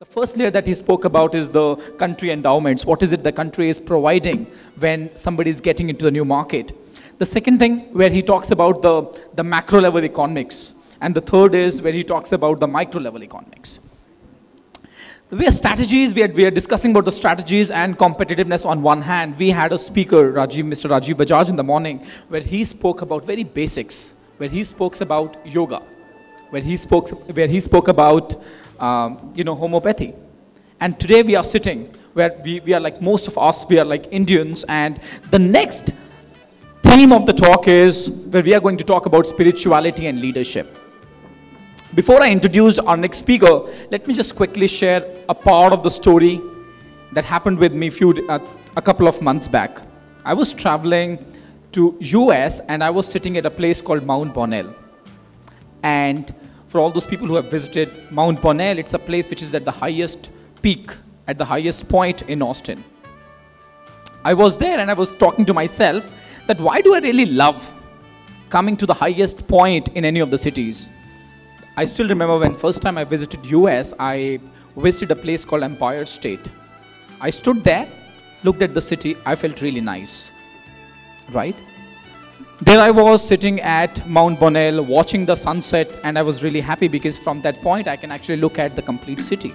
The first layer that he spoke about is the country endowments. What is it the country is providing when somebody is getting into the new market? The second thing where he talks about the macro level economics. And the third is where he talks about the micro level economics. We are strategies, we are discussing about the strategies and competitiveness on one hand. We had a speaker, Mr. Rajiv Bajaj in the morning, where he spoke about very basics, where he spoke about yoga, where he spoke about homeopathy. And today we are sitting where we are like most of us, we are like Indians, and the next theme of the talk is where we are going to talk about spirituality and leadership. Before I introduce our next speaker, let me just quickly share a part of the story that happened with me a couple of months back. I was traveling to US and I was sitting at a place called Mount Bonnell. And for all those people who have visited Mount Bonnell, it's a place which is at the highest peak, at the highest point in Austin. I was there and I was talking to myself that why do I really love coming to the highest point in any of the cities? I still remember when first time I visited US, I visited a place called Empire State. I stood there, looked at the city, I felt really nice, right? There I was sitting at Mount Bonnell, watching the sunset, and I was really happy because from that point I can actually look at the complete city.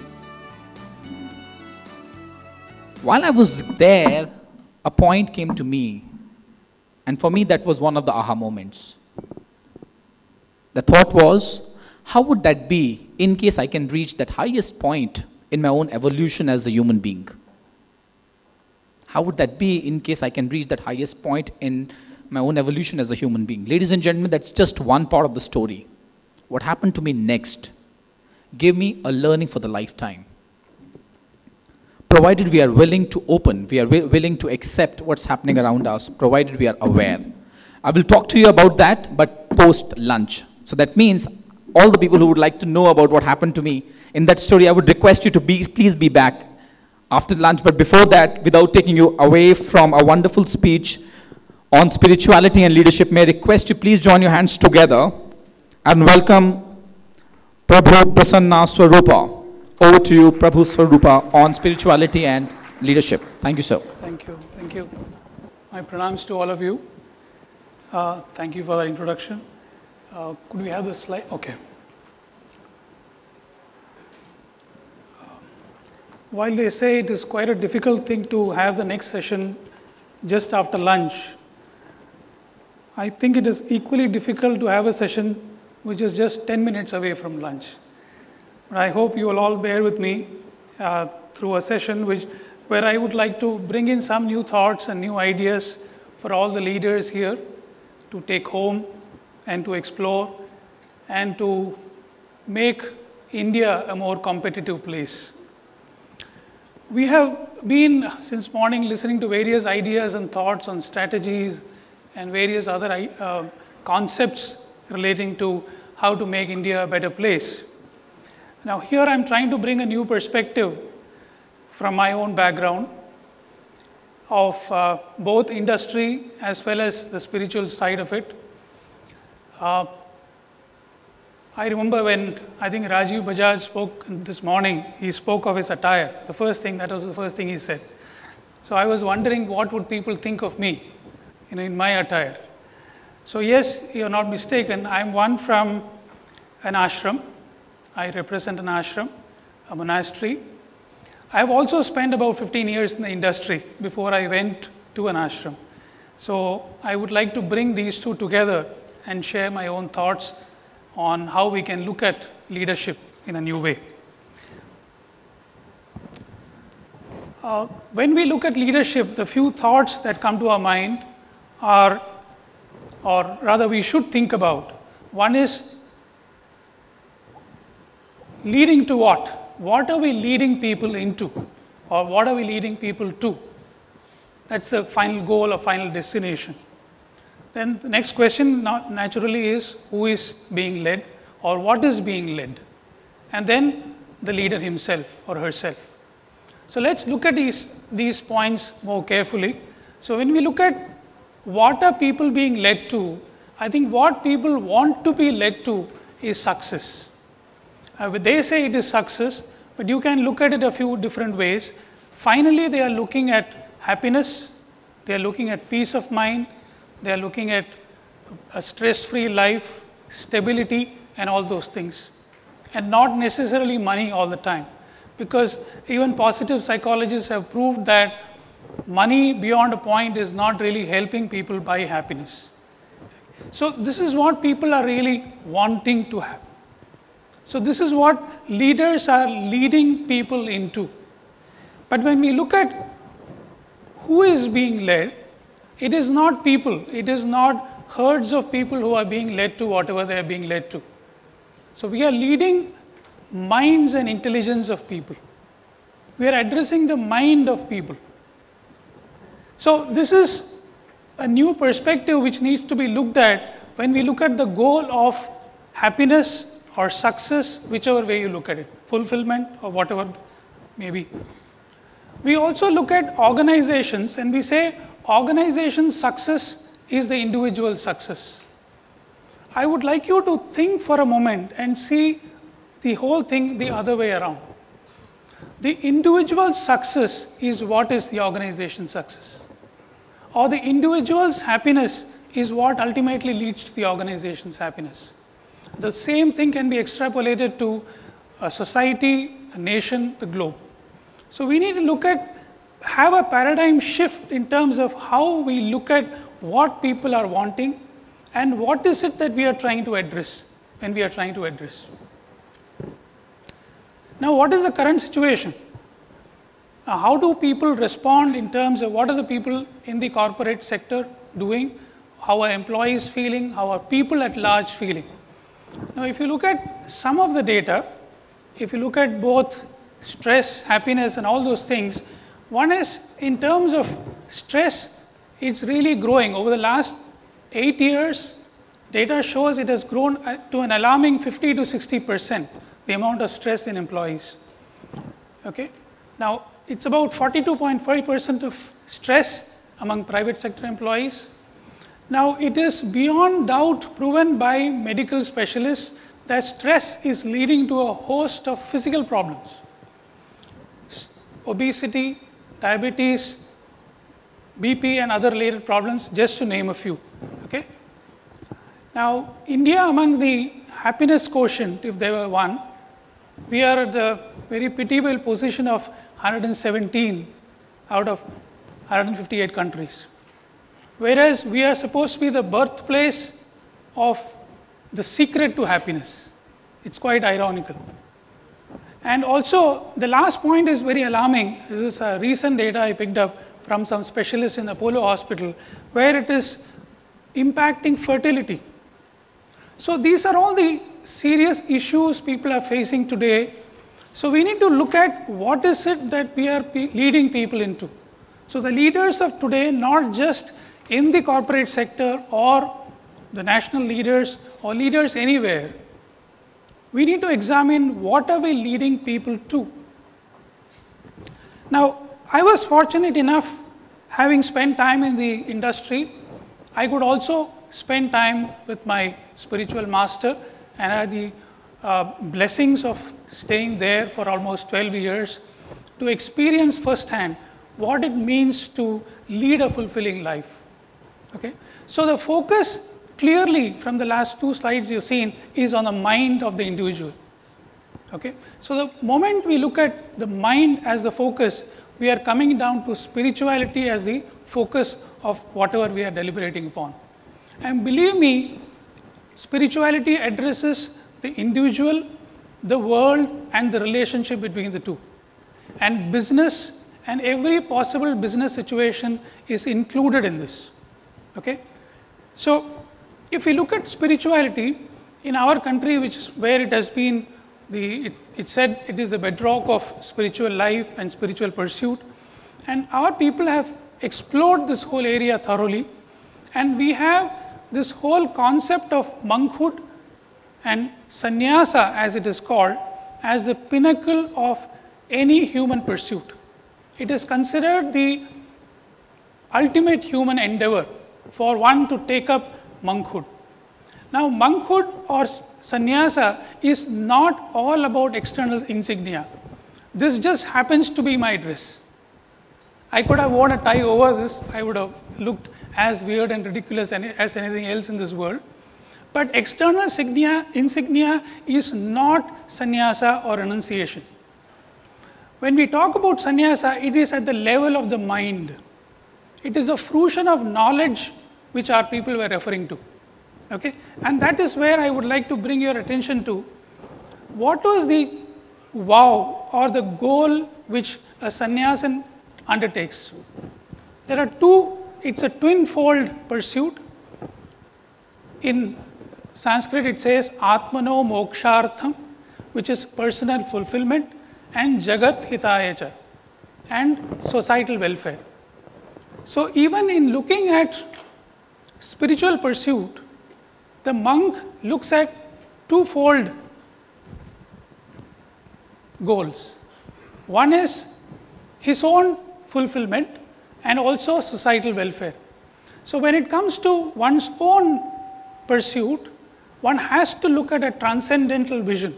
While I was there, a point came to me, and for me that was one of the aha moments. The thought was, how would that be in case I can reach that highest point in my own evolution as a human being? How would that be in case I can reach that highest point in my own evolution as a human being? Ladies and gentlemen, that's just one part of the story. What happened to me next gave me a learning for the lifetime. Provided we are willing to open, we are willing to accept what's happening around us, provided we are aware. I will talk to you about that, but post-lunch. So that means all the people who would like to know about what happened to me in that story, I would request you to please be back after lunch. But before that, without taking you away from a wonderful speech on spirituality and leadership, may I request you please join your hands together and welcome Prabhu Prasanna Swaroopa. Over to you, Prabhu Swaroopa, on spirituality and leadership. Thank you, sir. Thank you. Thank you. My pranams to all of you. Thank you for the introduction. Could we have the slide? Okay. While they say it is quite a difficult thing to have the next session just after lunch, I think it is equally difficult to have a session which is just 10 minutes away from lunch. But I hope you will all bear with me through a session where I would like to bring in some new thoughts and new ideas for all the leaders here to take home and to explore and to make India a more competitive place. We have been since morning listening to various ideas and thoughts on strategies and various other concepts relating to how to make India a better place. Now here I'm trying to bring a new perspective from my own background of both industry as well as the spiritual side of it. I remember when I think Rajiv Bajaj spoke this morning, he spoke of his attire. That was the first thing he said. So I was wondering what would people think of me, in my attire. So yes, you're not mistaken. I'm one from an ashram. I represent an ashram, a monastery. I've also spent about 15 years in the industry before I went to an ashram. So I would like to bring these two together and share my own thoughts on how we can look at leadership in a new way. When we look at leadership, the few thoughts that come to our mind are, or rather we should think about. One is leading to what? What are we leading people into? Or what are we leading people to? That's the final goal or final destination. Then the next question naturally is who is being led or what is being led? And then the leader himself or herself. So let's look at these points more carefully. So when we look at what are people being led to, I think what people want to be led to is success. When they say it is success, but you can look at it a few different ways. Finally, they are looking at happiness, they are looking at peace of mind, they are looking at a stress-free life, stability, and all those things, and not necessarily money all the time, because even positive psychologists have proved that money beyond a point is not really helping people buy happiness. So this is what people are really wanting to have. So this is what leaders are leading people into. But when we look at who is being led, it is not people, it is not herds of people who are being led to whatever they are being led to. So we are leading minds and intelligence of people. We are addressing the mind of people. So this is a new perspective which needs to be looked at when we look at the goal of happiness or success, whichever way you look at it, fulfillment or whatever may be. We also look at organizations and we say organization success is the individual success. I would like you to think for a moment and see the whole thing the other way around. The individual success is what is the organization success, or the individual's happiness is what ultimately leads to the organization's happiness. The same thing can be extrapolated to a society, a nation, the globe. So we need to have a paradigm shift in terms of how we look at what people are wanting and what is it that we are trying to address when we are trying to address. Now, what is the current situation? How do people respond in terms of what are the people in the corporate sector doing? How are employees feeling? How are people at large feeling? Now, if you look at some of the data, if you look at both stress, happiness, and all those things, one is in terms of stress, it's really growing. Over the last 8 years, data shows it has grown to an alarming 50 to 60%, the amount of stress in employees. Okay? Now, it's about 42.5% of stress among private sector employees. Now, it is beyond doubt proven by medical specialists that stress is leading to a host of physical problems. Obesity, diabetes, BP and other related problems, just to name a few. Okay? Now, India among the happiness quotient, if there were one, we are at the very pitiable position of 117 out of 158 countries. Whereas we are supposed to be the birthplace of the secret to happiness. It's quite ironical. And also, the last point is very alarming. This is recent data I picked up from some specialists in Apollo Hospital, where it is impacting fertility. So these are all the serious issues people are facing today. So we need to look at what is it that we are leading people into. So the leaders of today, not just in the corporate sector or the national leaders or leaders anywhere, we need to examine what are we leading people to. Now, I was fortunate enough, having spent time in the industry, I could also spend time with my spiritual master, and I had the blessings of staying there for almost 12 years to experience firsthand what it means to lead a fulfilling life. Okay? So the focus clearly from the last 2 slides you've seen is on the mind of the individual. Okay? So the moment we look at the mind as the focus, we are coming down to spirituality as the focus of whatever we are deliberating upon. And believe me, spirituality addresses the individual, the world, and the relationship between the two. And business and every possible business situation is included in this. Okay? So if we look at spirituality in our country, which is where it has been, it's said it is the bedrock of spiritual life and spiritual pursuit. And our people have explored this whole area thoroughly. And we have this whole concept of monkhood and sannyasa, as it is called, as the pinnacle of any human pursuit. It is considered the ultimate human endeavor for one to take up monkhood. Now, monkhood or sannyasa is not all about external insignia. this just happens to be my dress. I could have worn a tie over this, I would have looked as weird and ridiculous as anything else in this world. But external insignia is not sannyasa or renunciation. When we talk about sannyasa, it is at the level of the mind. It is a fruition of knowledge which our people were referring to. Okay? And that is where I would like to bring your attention to. What was the vow or the goal which a sannyasin undertakes? There are two, it's a twin-fold pursuit. In Sanskrit it says Atmano Mokshartham, which is personal fulfillment, and Jagat Hitayacha, and societal welfare. So even in looking at spiritual pursuit, the monk looks at twofold goals. One is his own fulfillment and also societal welfare. So when it comes to one's own pursuit, one has to look at a transcendental vision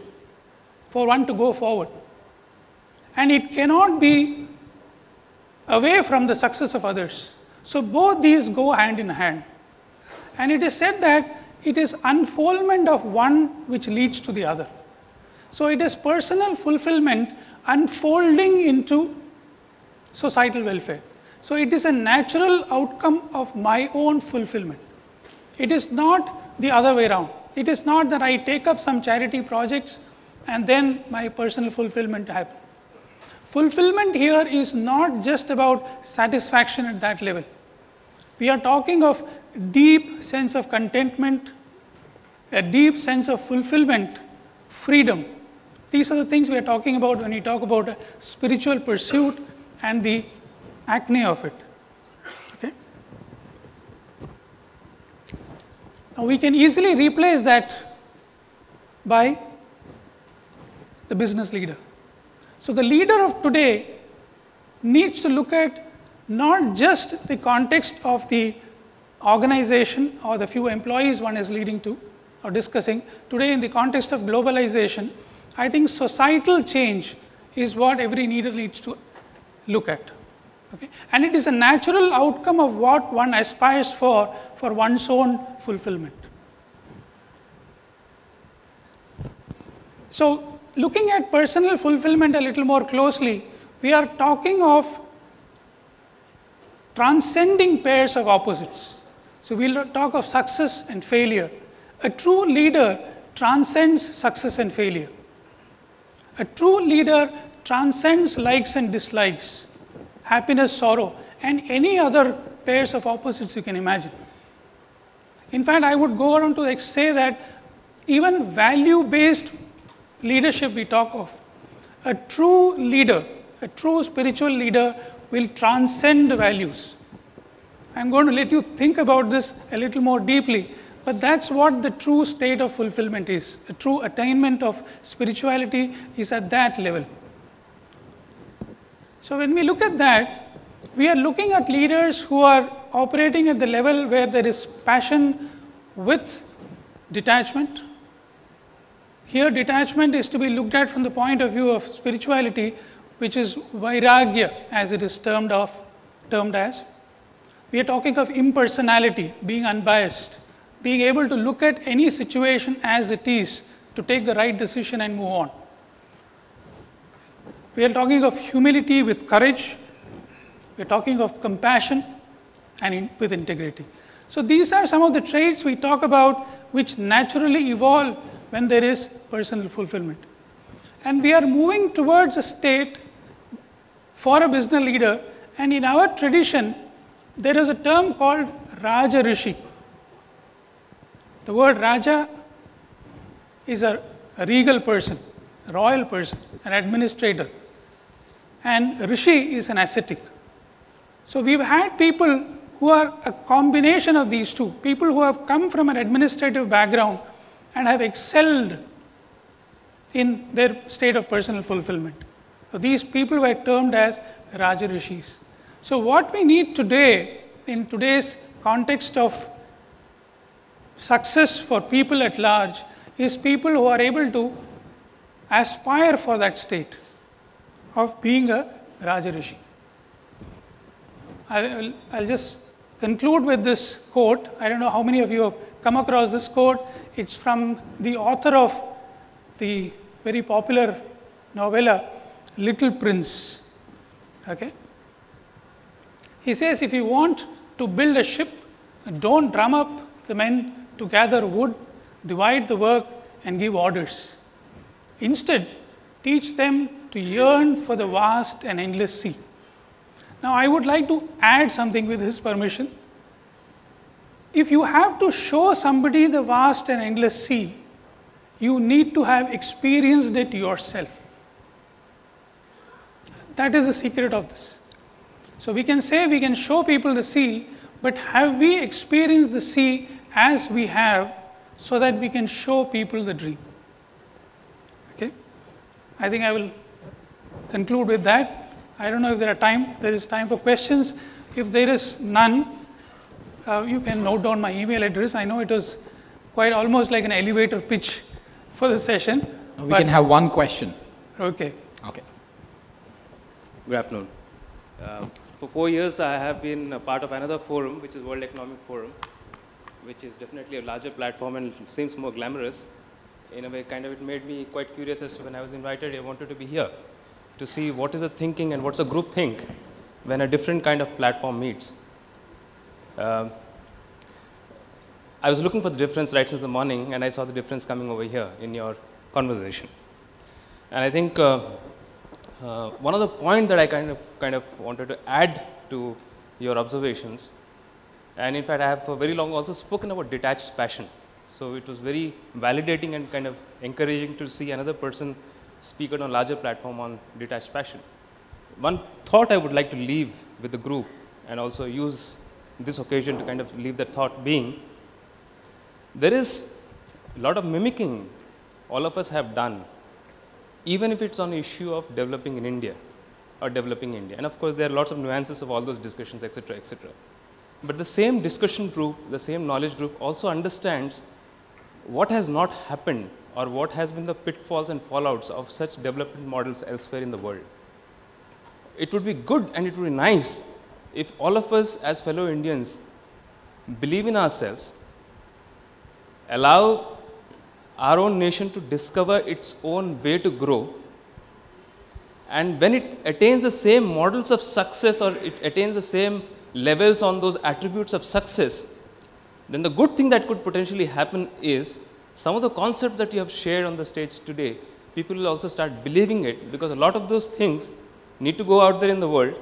for one to go forward. And it cannot be away from the success of others. So both these go hand in hand. And it is said that it is unfoldment of one which leads to the other. So it is personal fulfillment unfolding into societal welfare. So it is a natural outcome of my own fulfillment. It is not the other way around. It is not that I take up some charity projects and then my personal fulfillment happens. Fulfillment here is not just about satisfaction at that level. We are talking of deep sense of contentment, a deep sense of fulfillment, freedom. These are the things we are talking about when we talk about a spiritual pursuit and the acne of it. Okay? Now we can easily replace that by the business leader. So the leader of today needs to look at not just the context of the organization or the few employees one is leading to or discussing. Today in the context of globalization, I think societal change is what every leader needs to look at. Okay? And it is a natural outcome of what one aspires for one's own fulfillment. So looking at personal fulfillment a little more closely, we are talking of transcending pairs of opposites. So we'll talk of success and failure. A true leader transcends success and failure. A true leader transcends likes and dislikes, happiness, sorrow, and any other pairs of opposites you can imagine. In fact, I would go on to say that even value-based leadership we talk of, a true leader, a true spiritual leader will transcend values. I'm going to let you think about this a little more deeply, but that's what the true state of fulfillment is. A true attainment of spirituality is at that level. So when we look at that, we are looking at leaders who are operating at the level where there is passion with detachment. Here detachment is to be looked at from the point of view of spirituality, which is vairagya, as it is termed as. We are talking of impersonality, being unbiased, being able to look at any situation as it is, to take the right decision and move on. We are talking of humility with courage. We are talking of compassion and with integrity. So these are some of the traits we talk about which naturally evolve when there is personal fulfillment. And we are moving towards a state for a business leader, and in our tradition, there is a term called Raja Rishi. The word Raja is a regal person, a royal person, an administrator, and Rishi is an ascetic. So we've had people who are a combination of these two, people who have come from an administrative background and have excelled in their state of personal fulfillment. So these people were termed as Raja Rishis. So what we need today, in today's context of success for people at large, is people who are able to aspire for that state. of being a Rajarishi. I'll just conclude with this quote. I don't know how many of you have come across this quote. It's from the author of the very popular novella, Little Prince. Okay? He says, if you want to build a ship, don't drum up the men to gather wood, divide the work, and give orders. Instead, teach them to yearn for the vast and endless sea. Now, I would like to add something with his permission. If you have to show somebody the vast and endless sea, you need to have experienced it yourself. That is the secret of this. So we can say we can show people the sea, but have we experienced the sea as we have so that we can show people the dream? Okay? I think I will conclude with that. I don't know if there is time for questions. If there is none, you can note down my email address. I know it was quite almost like an elevator pitch for the session. We can have one question. Okay. Okay. Good afternoon. For 4 years, I have been a part of another forum, which is World Economic Forum, which is definitely a larger platform and seems more glamorous. In a way, kind of, it made me quite curious as to when I was invited, I wanted to be here to see what is the thinking and what's the group think when a different kind of platform meets. I was looking for the difference right since the morning, and I saw the difference coming over here in your conversation. And I think one of the points that I kind of wanted to add to your observations, and in fact, I have for very long also spoken about detached passion. So it was very validating and kind of encouraging to see another person speak on a larger platform on detached passion. One thought I would like to leave with the group, and also use this occasion to kind of leave that thought being, there is a lot of mimicking all of us have done, even if it's on the issue of developing in India or developing India. And of course, there are lots of nuances of all those discussions, etc., etc. But the same discussion group, the same knowledge group also understands what has not happened or what has been the pitfalls and fallouts of such development models elsewhere in the world. It would be good and it would be nice if all of us as fellow Indians believe in ourselves, allow our own nation to discover its own way to grow, and when it attains the same models of success or it attains the same levels on those attributes of success, then the good thing that could potentially happen is some of the concepts that you have shared on the stage today, people will also start believing it, because a lot of those things need to go out there in the world.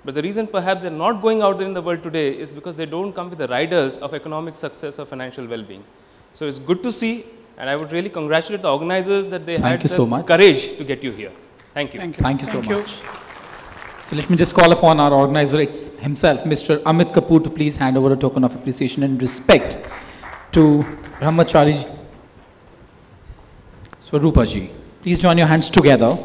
But the reason perhaps they're not going out there in the world today is because they don't come with the riders of economic success or financial well-being. So it's good to see, and I would really congratulate the organizers that they had the courage to get you here. Thank you. Thank you so much. So let me just call upon our organizer himself, Mr. Amit Kapoor, to please hand over a token of appreciation and respect to Brahmachari Swaroopa ji. Please join your hands together.